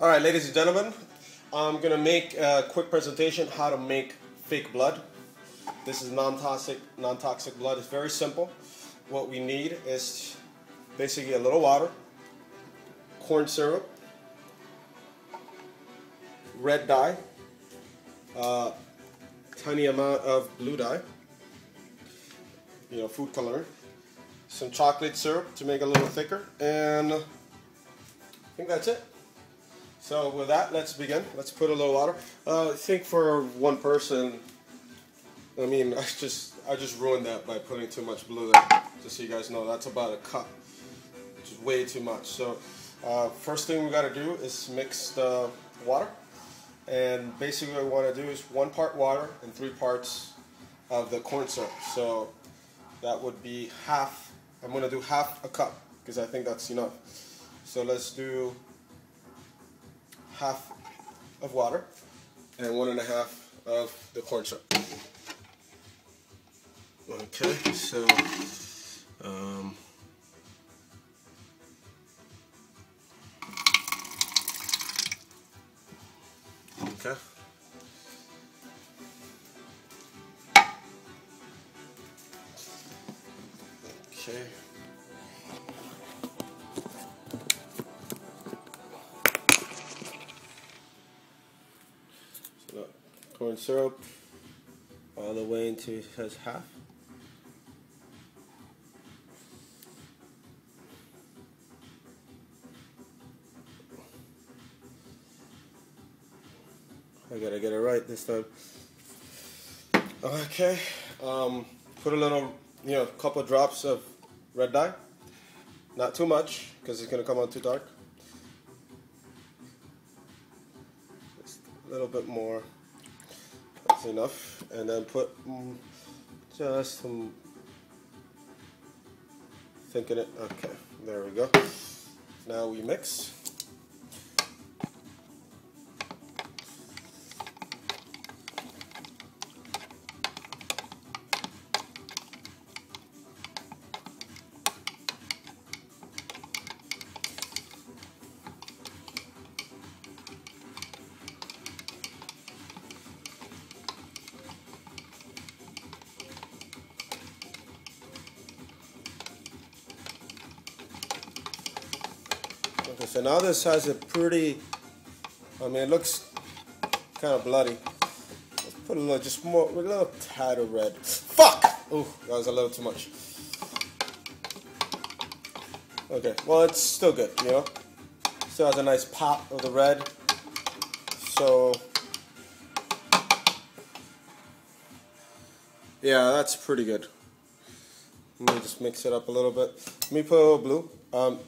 All right, ladies and gentlemen, I'm gonna make a quick presentation how to make fake blood. This is non-toxic blood. It's very simple. What we need is basically a little water, corn syrup, red dye, tiny amount of blue dye, food coloring, some chocolate syrup to make it a little thicker, and I think that's it. So with that, let's begin. Let's put a little water. I think for one person, I mean, I just ruined that by putting too much blue there. Just so you guys know, that's about a cup, which is way too much. So first thing we got to do is mix the water. And basically what we want to do is 1 part water and 3 parts of the corn syrup. So that would be half. I'm going to do half a cup because I think that's enough. So let's do half of water and 1.5 of the corn syrup. Okay, so okay. Okay. So corn syrup all the way into it has half. I gotta get it right this time. Okay, put a little, couple drops of red dye. Not too much, because it's gonna come out too dark. Just a little bit more. That's enough. And then put just some. Thinking it. Okay, there we go. Now we mix. Okay, so now this has a pretty, it looks kind of bloody. Let's put a little tad of red. Fuck! Ooh, that was a little too much. Okay, well, it's still good, Still has a nice pop of the red. So, yeah, that's pretty good. Let me just mix it up a little bit. Let me put a little blue.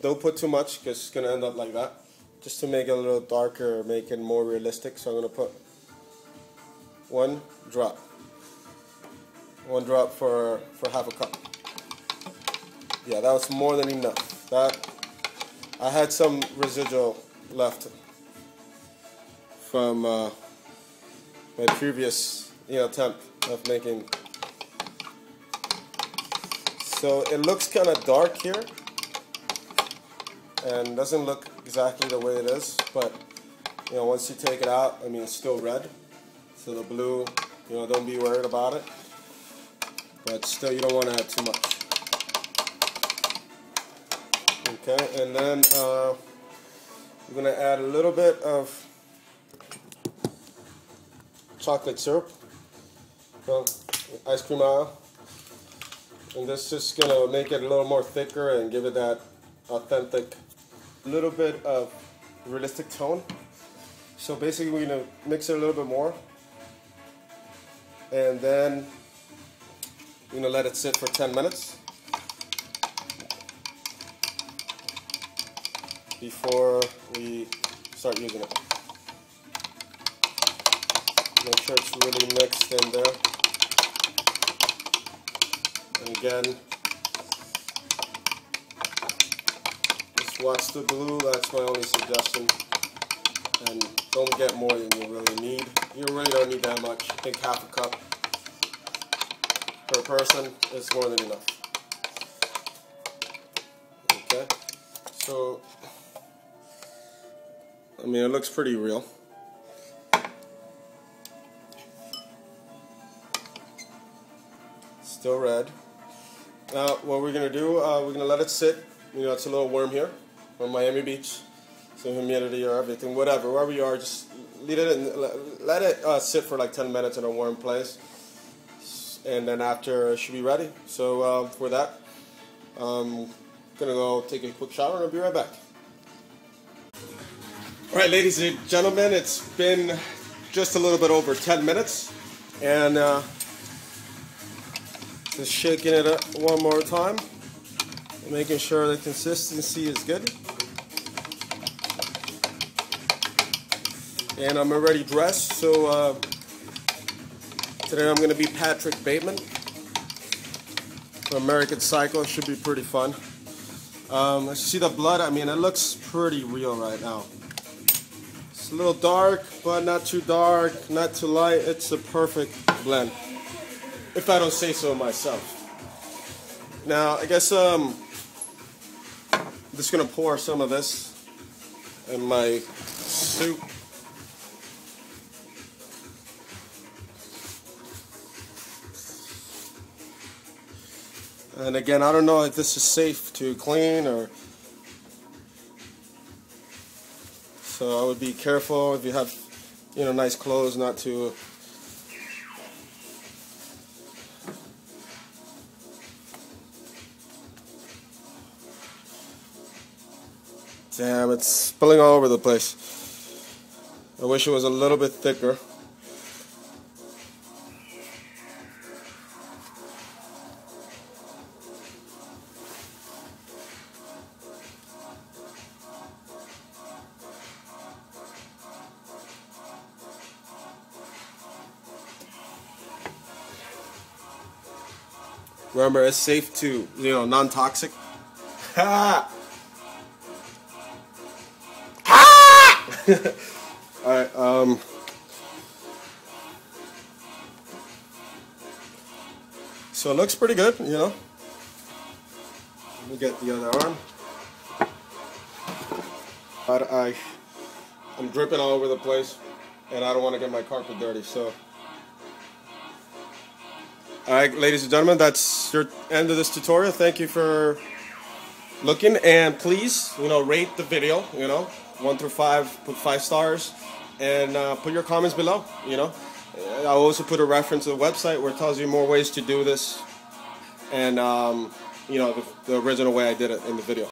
Don't put too much because it's going to end up like that. Just to make it a little darker, make it more realistic. So I'm going to put 1 drop. 1 drop for half a cup. Yeah, that was more than enough. I had some residual left from my previous attempt of making. So it looks kind of dark here and doesn't look exactly the way it is, but once you take it out, it's still red. So the blue, don't be worried about it, but still you don't want to add too much. Okay, and then I'm going to add a little bit of chocolate syrup, ice cream oil. And this is just going to make it a little more thicker and give it that authentic, little bit of realistic tone. So basically we're going to mix it a little bit more. And then let it sit for 10 minutes before we start using it. Make sure it's really mixed in there. And again, just watch the blue, that's my only suggestion. And don't get more than you really need. You really don't need that much. I think half a cup per person is more than enough. Okay, so I mean, it looks pretty real. Still red. Now, what we're gonna do, we're gonna let it sit. You know, it's a little warm here on Miami Beach. Some humidity or everything, whatever, wherever you are, just leave it and let it sit for like 10 minutes in a warm place. And then after, it should be ready. So for that, I'm gonna go take a quick shower and I'll be right back. Alright, ladies and gentlemen, it's been just a little bit over 10 minutes. And just shaking it up one more time, making sure the consistency is good. And I'm already dressed, so today I'm going to be Patrick Bateman from American Psycho. It should be pretty fun. As you see the blood, I mean, it looks pretty real right now. It's a little dark, but not too dark, not too light. It's a perfect blend, if I don't say so myself. Now, I guess I'm just going to pour some of this in my soup. And again, I don't know if this is safe to clean or... So I would be careful if you have, you know, nice clothes not to... Damn, it's spilling all over the place. I wish it was a little bit thicker. Remember, it's safe to, you know, non-toxic. Ha! Ha! Alright, so it looks pretty good, you know. Let me get the other arm. But I'm dripping all over the place, and I don't want to get my carpet dirty, so... Alright, ladies and gentlemen, that's your end of this tutorial. Thank you for looking, and please, you know, rate the video, you know, 1 through 5, put 5 stars, and put your comments below, you know. I'll also put a reference to the website where it tells you more ways to do this, and, you know, the original way I did it in the video.